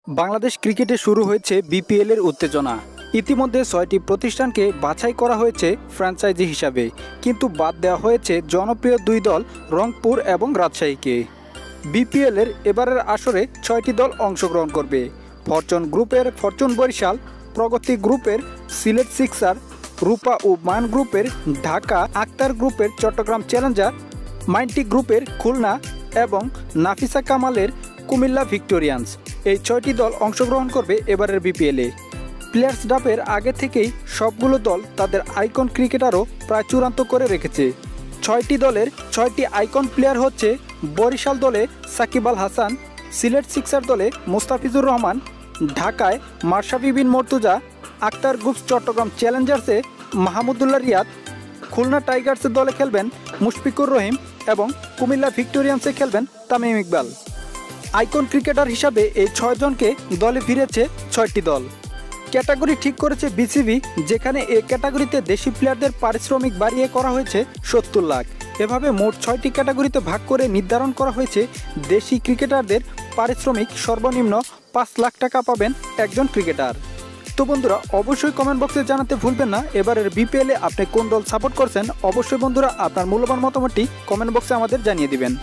বাংলাদেশ ক্রিকেটে শুরু হয়েছে বিপিএল এর উত্তেজনা। ইতিমধ্যে ৬টি প্রতিষ্ঠানকে বাছাই করা হয়েছে ফ্র্যাঞ্চাইজি হিসাবে, কিন্তু বাদ দেওয়া হয়েছে জনপ্রিয় দুই দল রংপুর এবং রাজশাহীকে। বিপিএল এর এবারের আসরে ৬টি দল অংশগ্রহণ করবে। ফরচুন গ্রুপের ফরচুন বরিশাল, প্রগতি গ্রুপের সিলেট সিক্সার, রূপা ও মান গ্রুপের ঢাকা, আক্তার গ্রুপের চট্টগ্রাম চ্যালেঞ্জার, মাইন্টি গ্রুপের খুলনা এবং নাফিসা কামালের কুমিল্লা ভিক্টোরিয়ান্স। এই ৬টি দল অংশগ্রহণ করবে এবারের বিপিএলে। প্লেয়ার্স ড্রাফটের আগে থেকেই সবগুলো দল তাদের আইকন ক্রিকেটারও প্রায় চূড়ান্ত করে রেখেছে। ৬টি দলের ৬টি আইকন প্লেয়ার হচ্ছে: বরিশাল দলে সাকিব আল হাসান, সিলেট সিক্সার দলে মোস্তাফিজুর রহমান, ঢাকায় মাশরাফি বিন মর্তুজা, আক্তার গ্রুপ চট্টগ্রাম চ্যালেঞ্জার্সে মাহমুদুল্লাহ রিয়াদ, খুলনা টাইগার্সের দলে খেলবেন মুশফিকুর রহিম এবং কুমিল্লা ভিক্টোরিয়ান্সে খেলবেন তামিম ইকবাল। আইকন ক্রিকেটার হিসাবে এই ৬ জনকে দলে ফিরেছে ৬টি দল। ক্যাটাগরি ঠিক করেছে বিসিবি, যেখানে এই ক্যাটাগরিতে দেশি প্লেয়ারদের পারিশ্রমিক বাড়িয়ে করা হয়েছে ৭০ লাখ। এভাবে মোট ৬টি ক্যাটাগরিতে ভাগ করে নির্ধারণ করা হয়েছে দেশি ক্রিকেটারদের পারিশ্রমিক সর্বনিম্ন ৫ লাখ টাকা পাবেন একজন ক্রিকেটার। তো বন্ধুরা, অবশ্যই কমেন্ট বক্সে জানাতে ভুলবেন না এবারের বিপিএলে আপনি কোন দল সাপোর্ট করছেন। অবশ্যই বন্ধুরা, আপনার মূল্যবান মতামতটি কমেন্ট বক্সে আমাদের জানিয়ে দিবেন।